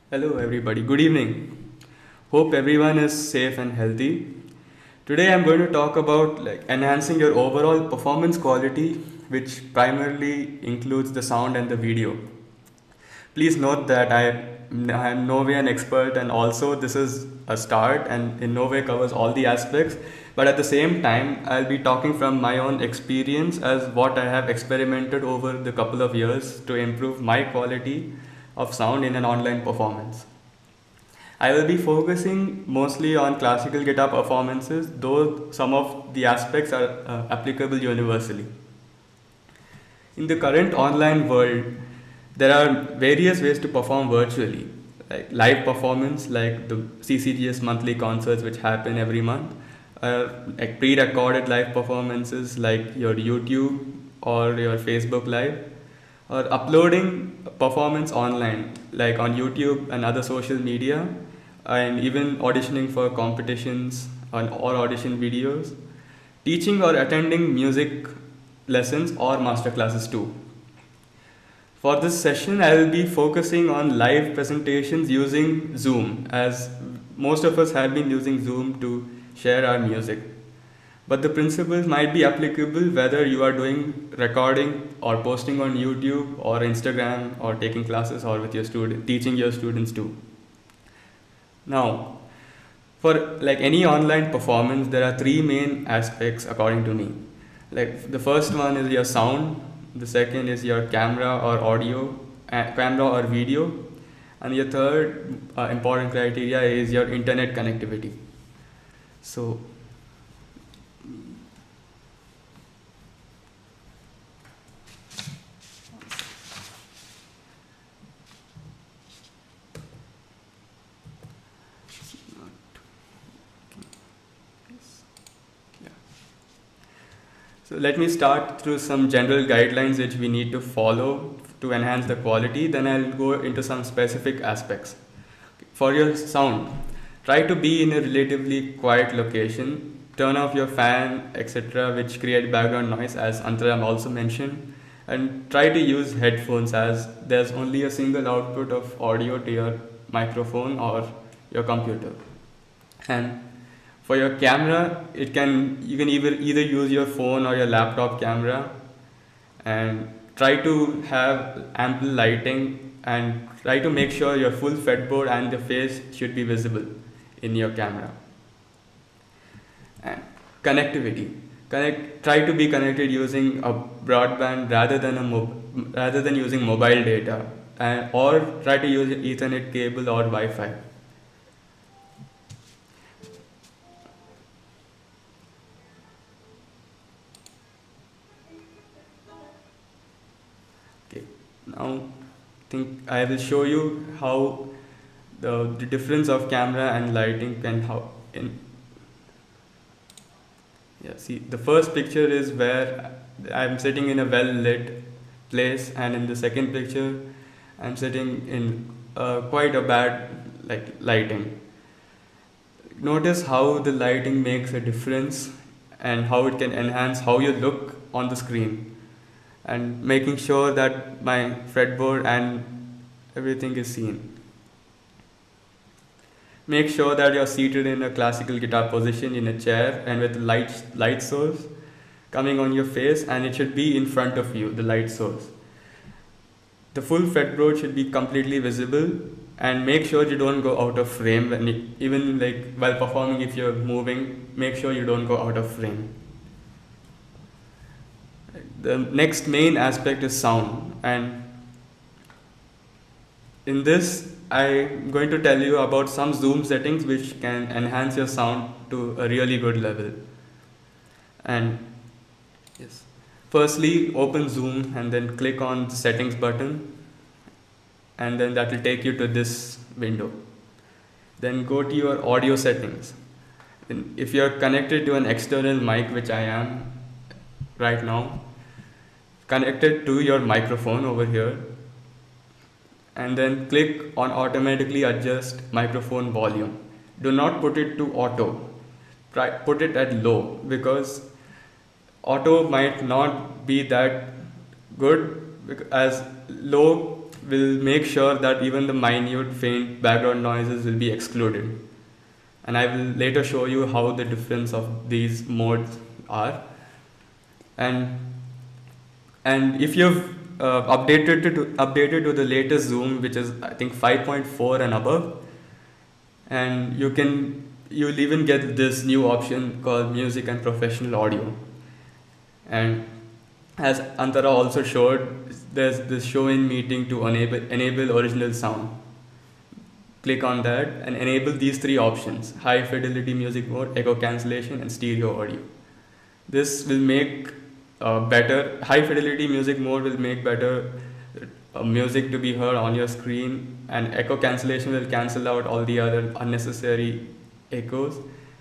Hello, everybody. Good evening. Hope everyone is safe and healthy. Today, I'm going to talk about enhancing your overall performance quality, which primarily includes the sound and the video. Please note that I am no way an expert, and also this is a start and in no way covers all the aspects. But at the same time, I'll be talking from my own experience as what I have experimented over the couple of years to improve my quality of sound in an online performance. I will be focusing mostly on classical guitar performances, though some of the aspects are applicable universally. In the current online world, there are various ways to perform virtually, like live performance, like the CCGS monthly concerts, which happen every month, like pre-recorded live performances, like your YouTube or your Facebook Live, or uploading performance online, like on YouTube and other social media, and even auditioning for competitions or audition videos, teaching or attending music lessons or master classes too. For this session, I will be focusing on live presentations using Zoom, as most of us have been using Zoom to share our music. But the principles might be applicable whether you are doing recording or posting on YouTube or Instagram or taking classes or with your student, teaching your students too. Now, for like any online performance, there are three main aspects according to me. Like the first one is your sound, the second is your camera or audio, camera or video, and your third important criteria is your internet connectivity. So, So let me start through some general guidelines which we need to follow to enhance the quality. Then I'll go into some specific aspects. For your sound, try to be in a relatively quiet location. Turn off your fan, etc., which create background noise, as Antaram also mentioned. And try to use headphones, as there's only a single output of audio to your microphone or your computer. And for your camera, you can either use your phone or your laptop camera, and try to have ample lighting and try to make sure your full fretboard and the face should be visible in your camera. And connectivity. Try to be connected using a broadband rather than using mobile data, or try to use Ethernet cable or Wi-Fi. Now, I will show you how the difference of camera and lighting can see, the first picture is where I'm sitting in a well lit place, and in the second picture I'm sitting in quite a bad lighting. Notice how the lighting makes a difference and how it can enhance how you look on the screen, and making sure that my fretboard and everything is seen. Make sure that you're seated in a classical guitar position in a chair and with light source coming on your face, and it should be in front of you, the light source. The full fretboard should be completely visible, and make sure you don't go out of frame even while performing. If you're moving, make sure you don't go out of frame. The next main aspect is sound, and in this I'm going to tell you about some Zoom settings which can enhance your sound to a really good level. And yes, firstly, open Zoom and then click on the settings button, and then that will take you to this window. Then go to your audio settings. And if you're connected to an external mic, which I am right now, connected to your microphone over here, and then click on automatically adjust microphone volume. Do not put it to auto. Put it at low, because auto might not be that good, as low will make sure that even the minute faint background noises will be excluded. And I will later show you how the difference of these modes are. And if you've updated to the latest Zoom, which is I think 5.4 and above, and you'll even get this new option called music and professional audio. And as Antara also showed, there's this show in meeting to enable original sound. Click on that and enable these three options: high fidelity music mode, echo cancellation, and stereo audio. This will make better high fidelity music mode will make better music to be heard on your screen, and echo cancellation will cancel out all the other unnecessary echoes,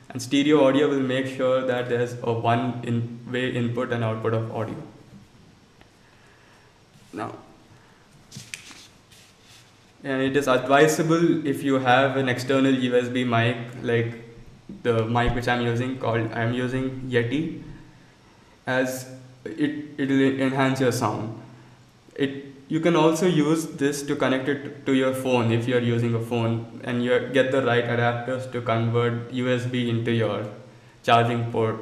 and stereo audio will make sure that there's a one-way input and output of audio. Now, and it is advisable if you have an external USB mic, like the mic which I'm using Yeti, as it will enhance your sound. You can also use this to connect it to your phone if you're using a phone, and you get the right adapters to convert USB into your charging port.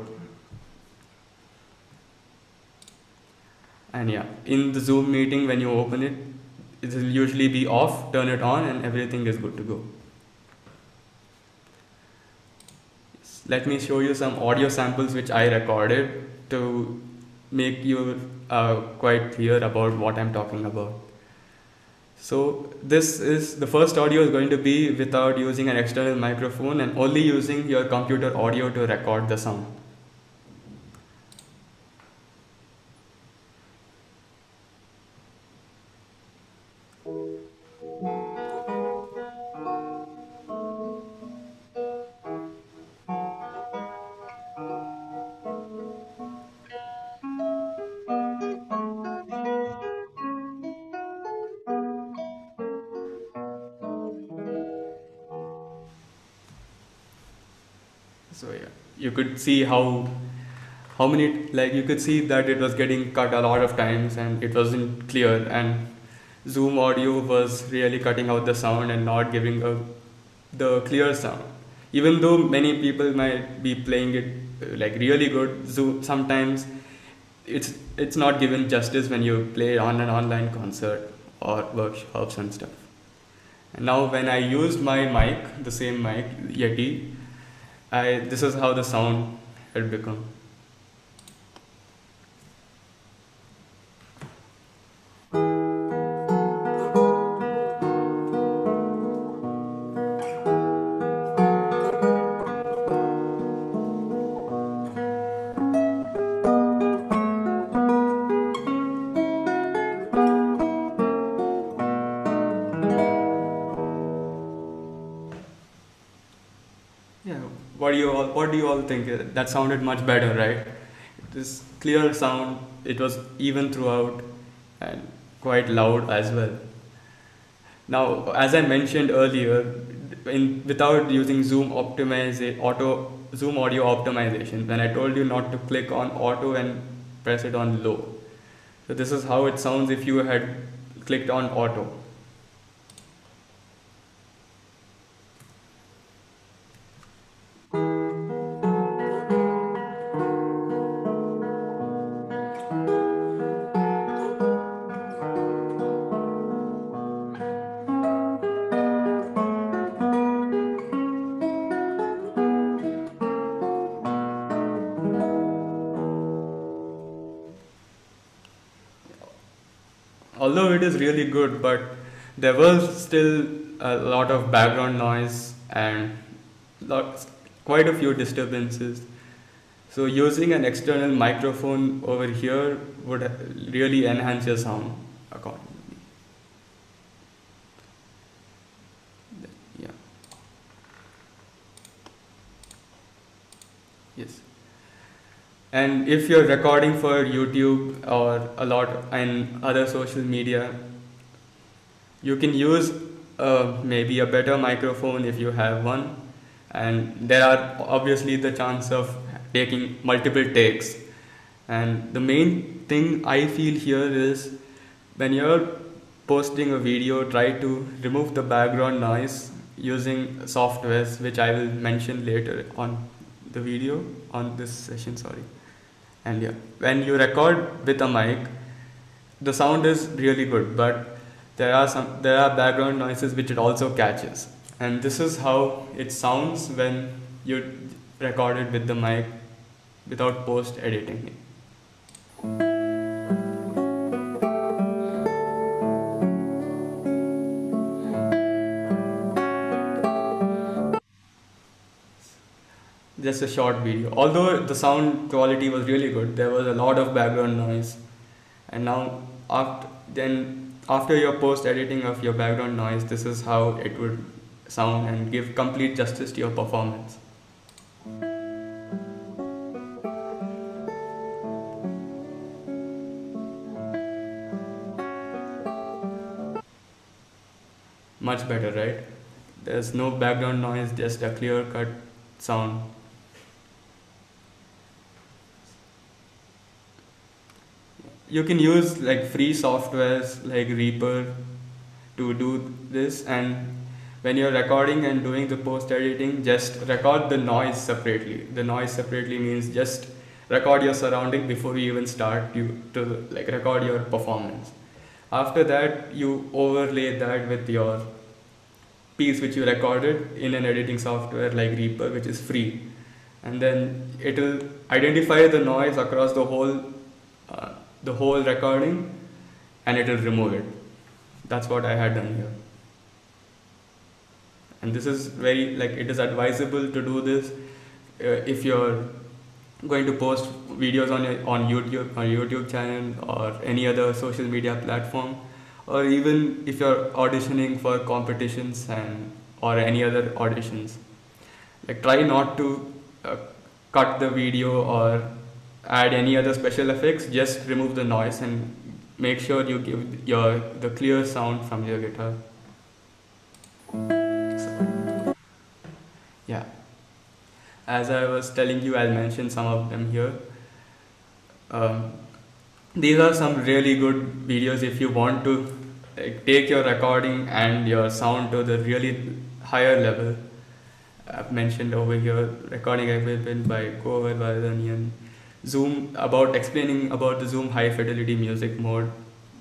And yeah, in the Zoom meeting, when you open it, it will usually be off, turn it on, and everything is good to go. Let me show you some audio samples which I recorded to make you quite clear about what I'm talking about. So this is the first audio is going to be without using an external microphone and only using your computer audio to record the sound. So yeah, you could see how many, like you could see that it was getting cut a lot of times and it wasn't clear, and Zoom audio was really cutting out the sound and not giving the clear sound. Even though many people might be playing it like really good, Zoom sometimes it's not given justice when you play on an online concert or workshops and stuff. And now when I used my mic, the same mic, Yeti, this is how the sound had become. Yeah, what do you all think? That sounded much better, right? This clear sound, it was even throughout and quite loud as well. Now, as I mentioned earlier, without using Zoom audio optimization, when I told you not to click on auto and press it on low. So this is how it sounds if you had clicked on auto. Although it is really good, but there was still a lot of background noise and quite a few disturbances. So using an external microphone over here would really enhance your sound accordingly. Yeah. Yes. And if you're recording for YouTube or a lot and other social media, you can use maybe a better microphone if you have one. And there are obviously the chance of taking multiple takes. And the main thing I feel here is when you're posting a video, try to remove the background noise using softwares, which I will mention later on the video, on this session, sorry. And yeah, when you record with a mic, the sound is really good, but there are background noises which it also catches. And this is how it sounds when you record it with the mic without post editing. Just a short video. Although the sound quality was really good, there was a lot of background noise. And now after your post editing of your background noise, this is how it would sound and give complete justice to your performance. Much better, right? There's no background noise, just a clear cut sound. You can use like free softwares like Reaper to do this, and when you're recording and doing the post editing, just record the noise separately. The noise separately means just record your surrounding before you even start to like record your performance. After that, you overlay that with your piece which you recorded in an editing software like Reaper, which is free, and then it will identify the noise across the whole recording, and it will remove it. That's what I had done here. And this is very, like, it is advisable to do this if you're going to post videos on YouTube channel or any other social media platform, or even if you're auditioning for competitions and or any other auditions. Like, try not to cut the video or add any other special effects. Just remove the noise and make sure you give the clear sound from your guitar. Yeah, as I was telling you, I'll mention some of them here. um, these are some really good videos if you want to take your recording and your sound to the really higher level. I've mentioned over here recording equipment by Govardhanian, Zoom, about explaining about the Zoom high fidelity music mode,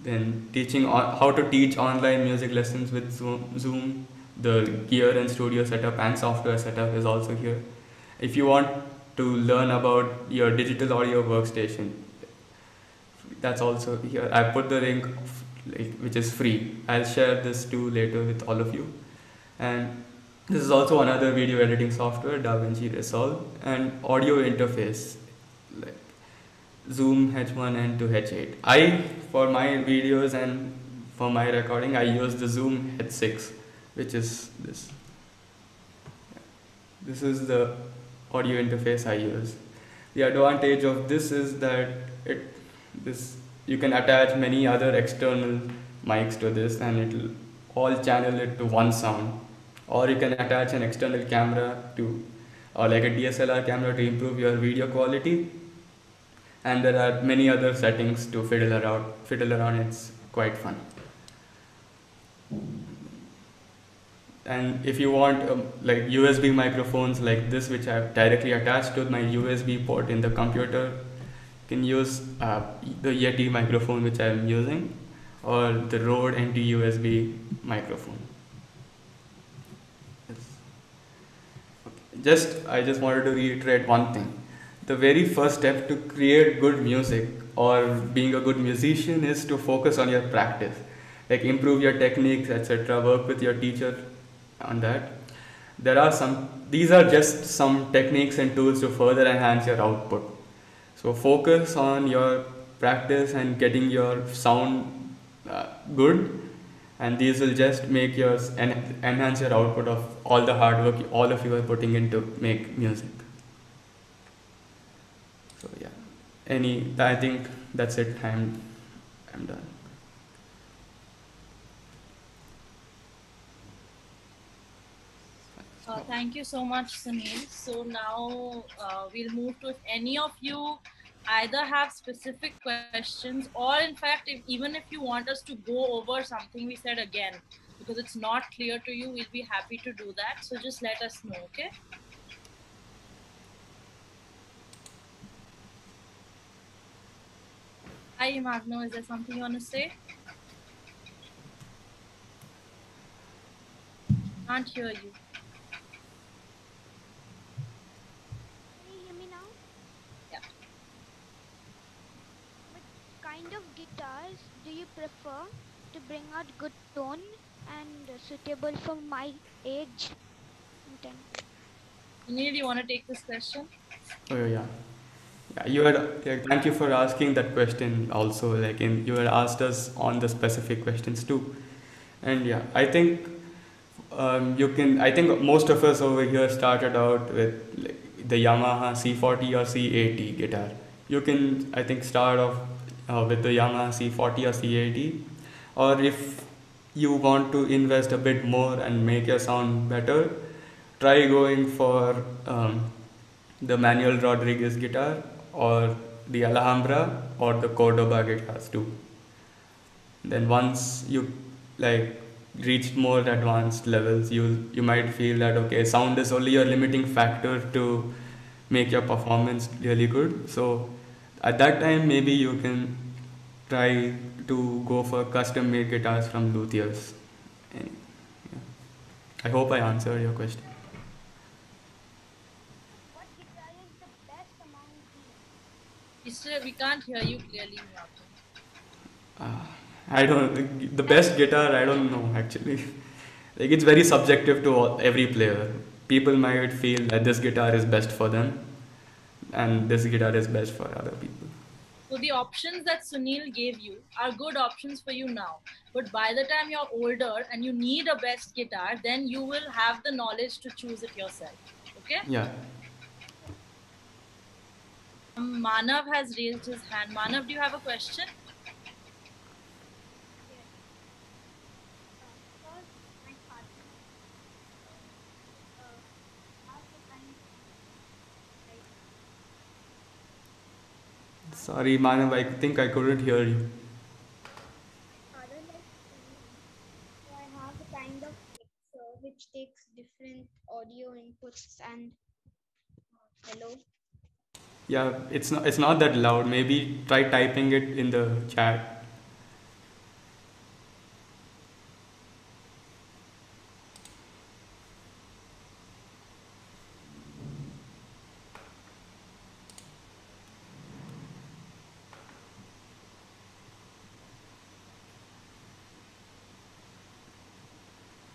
then teaching how to teach online music lessons with Zoom. The gear and studio setup and software setup is also here. If you want to learn about your digital audio workstation, that's also here. I put the link which is free. I'll share this too later with all of you. And this is also another video editing software, DaVinci Resolve, and audio interface like Zoom H1 and to H8. For my videos and for my recording, I use the Zoom H6, which is this. This is the audio interface I use. The advantage of this is that you can attach many other external mics to this, and it will all channel it to one sound. Or you can attach an external camera or like a DSLR camera to improve your video quality. And there are many other settings to fiddle around. It's quite fun. And if you want like USB microphones like this, which I've directly attached to my USB port in the computer, you can use the Yeti microphone which I'm using, or the Rode NT USB microphone. I just wanted to reiterate one thing. The very first step to create good music or being a good musician is to focus on your practice, like improve your techniques, etc. Work with your teacher on that. These are just some techniques and tools to further enhance your output. So focus on your practice and getting your sound good, and these will just make enhance your output of all the hard work all of you are putting in to make music. So yeah, I think that's it. I'm done. Thank you so much, Sunil. So now we'll move to if any of you either have specific questions, or in fact, even if you want us to go over something we said again because it's not clear to you, we'll be happy to do that. So just let us know, okay? Hi, Magno, is there something you want to say? Can't hear you. Can you hear me now? Yeah. What kind of guitars do you prefer to bring out good tone and suitable for my age? Intent. Sunil, you want to take this question? Oh yeah. Yeah, thank you for asking that question also. You had asked us on the specific questions too. And yeah, I think you can. I think most of us over here started out with like, the Yamaha C40 or C80 guitar. You can, I think, start off with the Yamaha C40 or C80, or if you want to invest a bit more and make your sound better, try going for the Manuel Rodriguez guitar or the Alhambra or the Cordoba guitars too. Then once you like reached more advanced levels, you might feel that okay, sound is only a limiting factor to make your performance really good. So at that time, maybe you can try to go for custom made guitars from luthiers. And, yeah. I hope I answered your question. What guitar is the best among these? We can't hear you clearly, Magno. Uh, I don't. The best guitar, I don't know actually. Like it's very subjective to every player. People might feel that this guitar is best for them, and this guitar is best for other people. So the options that Sunil gave you are good options for you now. But by the time you're older and you need a best guitar, then you will have the knowledge to choose it yourself. Okay? Yeah. Manav has raised his hand. Manav, do you have a question? Yes. Because my partner uh, has a kind of like Sorry, Manav. I think I couldn't hear you. my father likes singing, so I have a kind of mixer which takes different audio inputs and hello. Yeah, it's not that loud. Maybe try typing it in the chat.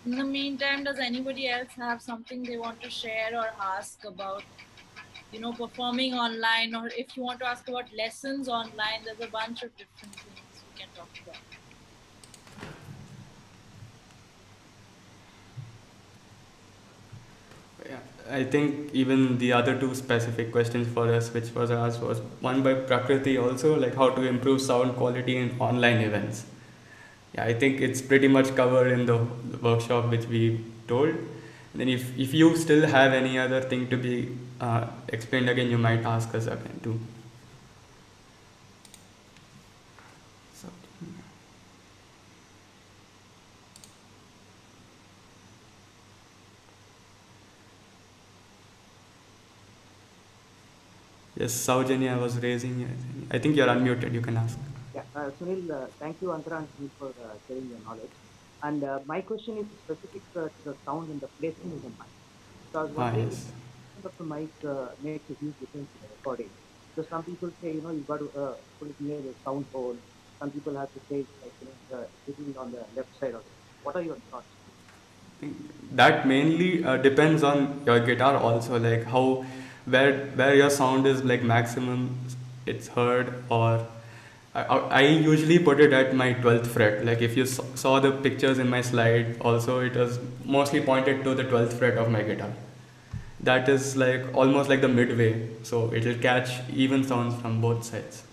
In the meantime, does anybody else have something they want to share or ask about, performing online, or if you want to ask about lessons online, there's a bunch of different things we can talk about. Yeah, I think even the other two specific questions for us, which was asked, was one by Prakriti also, like how to improve sound quality in online events. Yeah, I think it's pretty much covered in the workshop which we told. And then if you still have any other thing to be explained again, you might ask us again too. So, yes, Saujanya was raising. I think you're unmuted. You can ask. Yeah, Sunil, thank you, Antara and Sunil, for sharing your knowledge. And my question is specific to the sound and the placement of the mic. So I was Ah, wondering if yes. the placement of the mic makes a huge difference in the recording. So some people say, you got to put it near the sound hole. Some people have to say, like, little on the left side of it. What are your thoughts? That mainly depends on your guitar also, like how where your sound is like maximum it's heard, or I usually put it at my 12th fret. Like if you saw the pictures in my slide also, it was mostly pointed to the 12th fret of my guitar. That is like almost like the midway, so it will catch even sounds from both sides.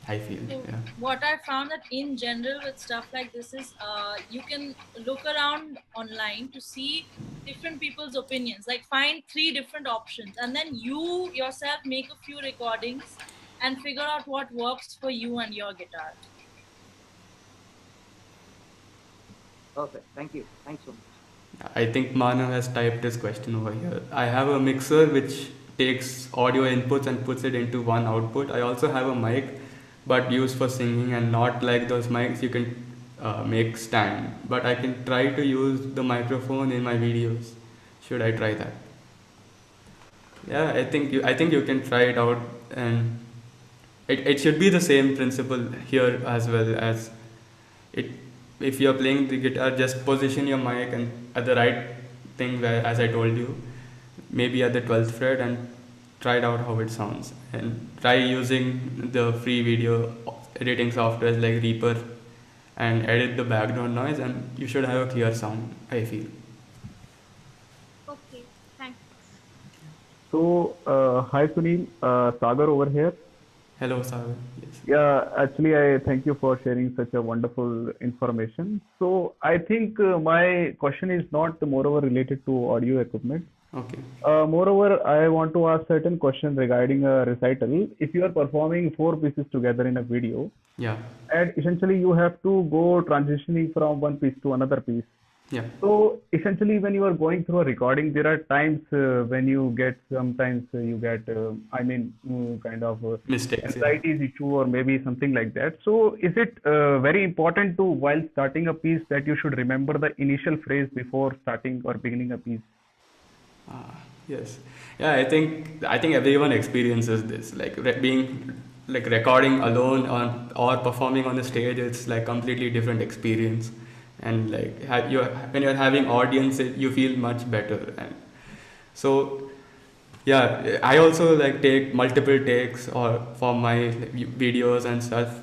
I feel. So Yeah. what I found that in general with stuff like this is you can look around online to see different people's opinions, like find three different options, and then you yourself make a few recordings and figure out what works for you and your guitar. Perfect. Thank you. Thanks so much. I think Manav has typed his question over here. I have a mixer which takes audio inputs and puts it into one output. I also have a mic, but used for singing and not like those mics you can make stand. But I can try to use the microphone in my videos. Should I try that? Yeah, I think you can try it out, and it should be the same principle here as well as it. If you're playing the guitar, just position your mic and at the right thing where, as I told you, maybe at the 12th fret, and try it out how it sounds, and try using the free video editing softwares like Reaper and edit the background noise, and you should have a clear sound, I feel. Okay, thanks. So, hi Sunil, Sagar over here. Hello, Sagar. Yes. Yeah, actually, I thank you for sharing such a wonderful information. So, I think my question is not moreover related to audio equipment. Okay. Moreover, I want to ask certain question regarding a recital. If you are performing four pieces together in a video, Yeah. and essentially you have to go transitioning from one piece to another piece. Yeah. So essentially, when you are going through a recording, there are times when you get sometimes you get kind of Mistakes. Yeah. anxieties issue or maybe something like that. So is it very important to while starting a piece that you should remember the initial phrase before starting or beginning a piece? Yes. Yeah, I think everyone experiences this. Like being like recording alone on or performing on the stage, it's like completely different experience. And like you when you're having audience, you feel much better. And so yeah, I also like take multiple takes or for my like, videos and stuff.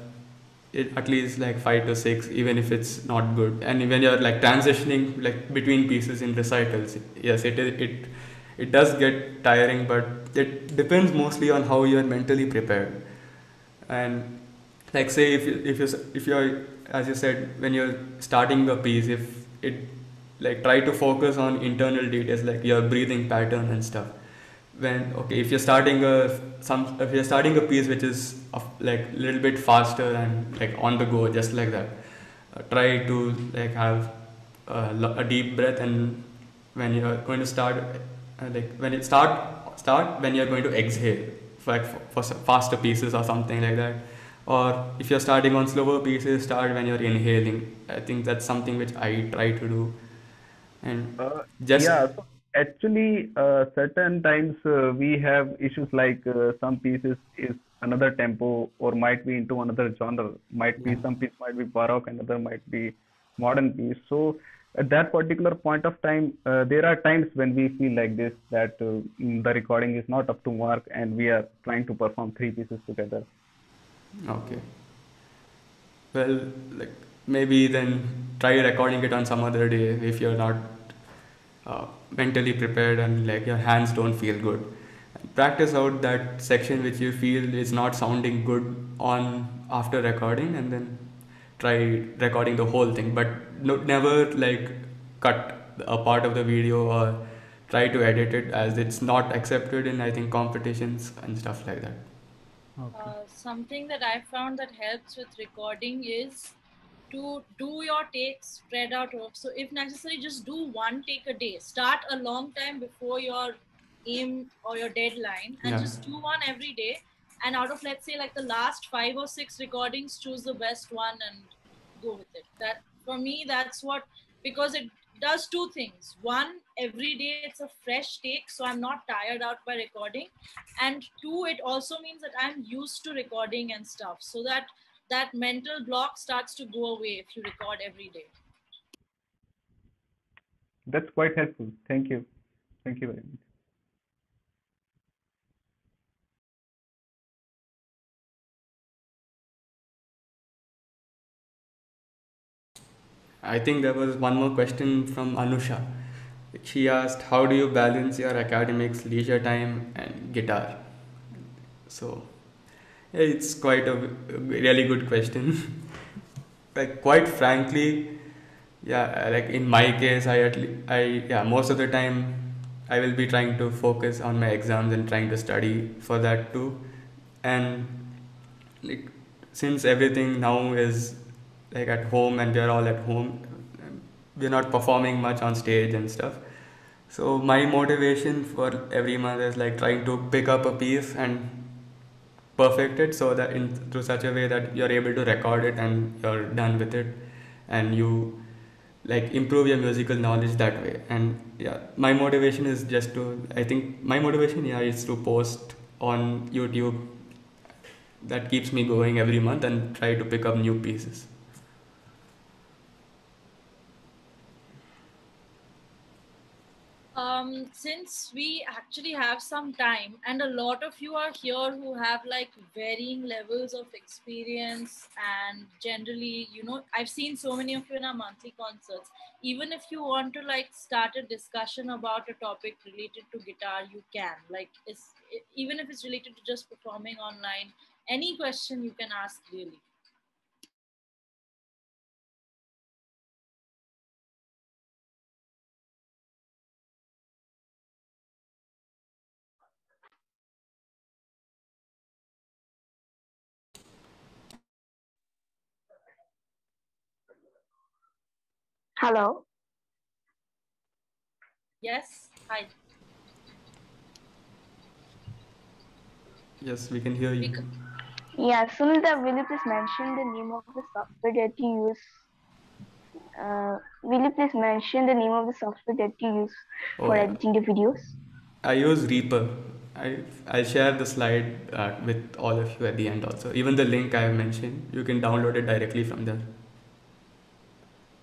At least like 5 to 6, even if it's not good. And when you're like transitioning like between pieces in recitals, yes, it does get tiring, but it depends mostly on how you're mentally prepared. And like say if you're as you said, when you're starting a piece, if it like try to focus on internal details like your breathing pattern and stuff. When okay, if you're starting a piece which is like a little bit faster and like on the go, just like that, try to like have a deep breath. And when you're going to start like when it start when you're going to exhale for like for faster pieces or something like that. Or if you're starting on slower pieces, start when you're inhaling. I think that's something which I try to do. And just Yeah, so actually, certain times we have issues like some pieces is another tempo or might be into another genre. Might yeah. be some piece might be baroque, another might be modern piece. So at that particular point of time, there are times when we feel like this that the recording is not up to mark, and we are trying to perform three pieces together. Okay. Well, like maybe then try recording it on some other day if you're not mentally prepared and like your hands don't feel good. Practice out that section which you feel is not sounding good on after recording, and then try recording the whole thing. But no, never like cut a part of the video or try to edit it, as it's not accepted in I think competitions and stuff like that. Okay. Something that I found that helps with recording is to do your takes spread out. So if necessary, just do one take a day. Start a long time before your aim or your deadline, and Yeah. just do one every day. And out of, let's say, like the last 5 or 6 recordings, choose the best one and go with it. That for me, that's what, because it does two things. One, every day it's a fresh take, so I'm not tired out by recording. And two, it also means that I'm used to recording and stuff, so that that mental block starts to go away if you record every day. That's quite helpful. Thank you. Thank you very much. I think there was one more question from Anusha. She asked, "How do you balance your academics, leisure time, and guitar?" So, It's quite a really good question. Like quite frankly, yeah, like in my case, yeah, most of the time I will be trying to focus on my exams and trying to study for that too. And like since everything now is like at home and we are all at home, we're not performing much on stage and stuff. So my motivation for every month is like trying to pick up a piece and perfect it so that in to such a way that you're able to record it and you're done with it, and you like improve your musical knowledge that way. And yeah, my motivation is just to, I think my motivation, yeah, is to post on YouTube. That keeps me going every month and try to pick up new pieces. Since we actually have some time, and a lot of you are here who have like varying levels of experience, and generally, I've seen so many of you in our monthly concerts. Even if you want to like start a discussion about a topic related to guitar, you can. Like, even if it's related to just performing online, any question you can ask really. Hello. Yes, hi. Yes, we can hear you. Yeah, Sunita, will you please mention the name of the software that you use? Will you please mention the name of the software that you use Oh for yeah, editing the videos? I use Reaper. I'll share the slide with all of you at the end also. Even the link I have mentioned, you can download it directly from there.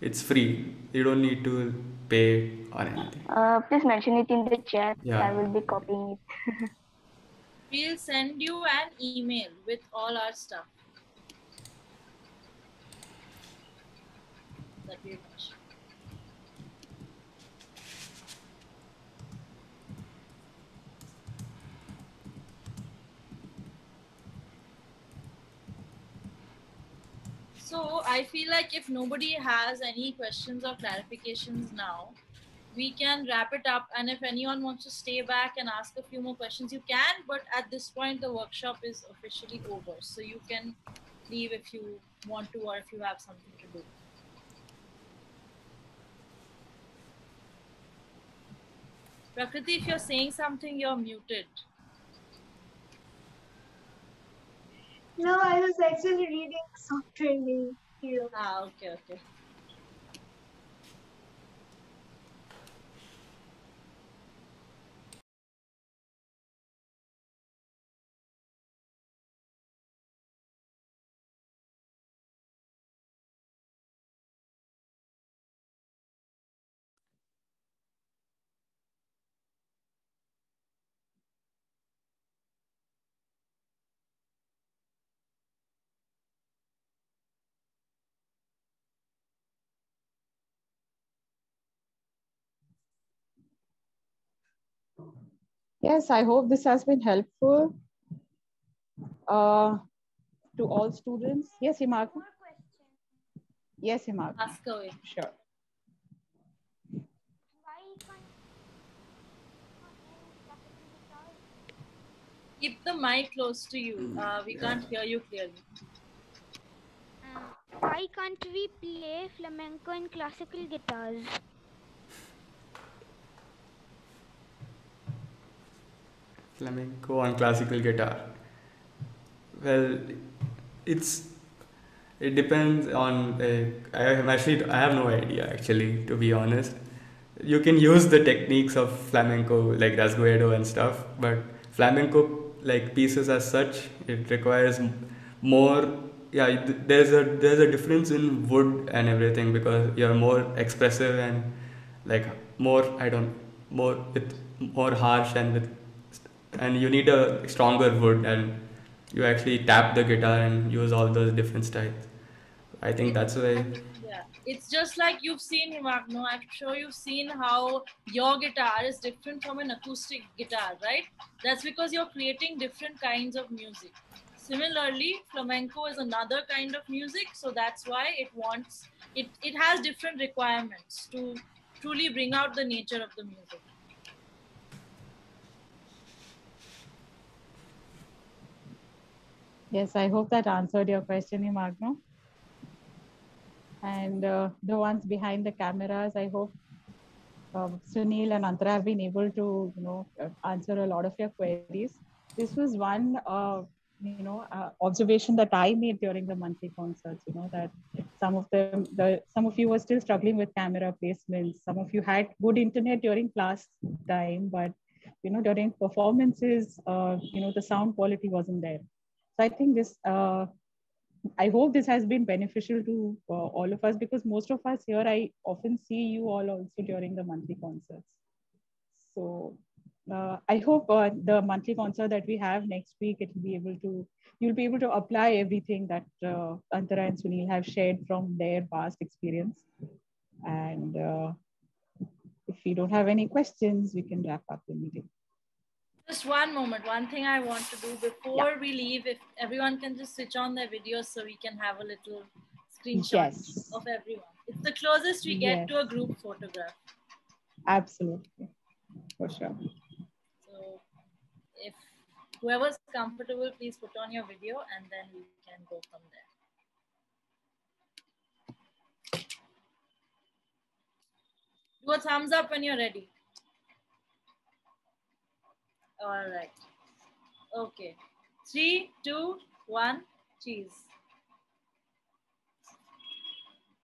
It's free. You don't need to pay or anything. Please mention it in the chat. I Yeah. will be copying it. We'll send you an email with all our stuff that we mentioned. So I feel like if nobody has any questions or clarifications now, we can wrap it up. And if anyone wants to stay back and ask a few more questions, you can. But at this point, the workshop is officially over. So you can leave if you want to or if you have something to do. Prakriti, if you're saying something, you're muted. No, I was actually reading software name here. Okay. Yes, I hope this has been helpful to all students. Yes, Himak. More question. Yes, Himak. Ask away. Sure. Why can't classical guitar? Keep the mic close to you. We can't hear you clearly. Why can't we play flamenco in classical guitars? Flamenco on classical guitar. Well, it's it depends on. I have no idea actually, to be honest. You can use the techniques of flamenco like rasguedo and stuff, but flamenco like pieces as such, it requires more. Yeah, there's a difference in wood and everything because you're more expressive and like more I don't more with more harsh and you need a stronger wood, and you actually tap the guitar and use all those different styles. I think that's why. Yeah, it's just like you've seen Himagno. I'm sure you've seen how your guitar is different from an acoustic guitar, right? That's because you're creating different kinds of music. similarly, flamenco is another kind of music, so that's why it has different requirements to truly bring out the nature of the music. Yes, I hope that answered your question, Imagno. And the ones behind the cameras, I hope Sunil and Antara have been able to, answer a lot of your queries. This was one, observation that I made during the monthly concerts. That some of you were still struggling with camera placements. Some of you had good internet during class time, but during performances, the sound quality wasn't there. So I think this. I hope this has been beneficial to all of us, because most of us here, I often see you all also during the monthly concerts. So I hope the monthly concert that we have next week, you'll be able to apply everything that Antara and Sunil have shared from their past experience. And if we don't have any questions, we can wrap up the meeting. Just one moment. One thing I want to do before we leave, if everyone can just switch on their videos so we can have a little screenshot of everyone. It's the closest we get to a group photograph. Absolutely, for sure. So if whoever's comfortable, please put on your video and then we can go from there. Do a thumbs up when you're ready. All right. Okay. 3, 2, 1, cheese.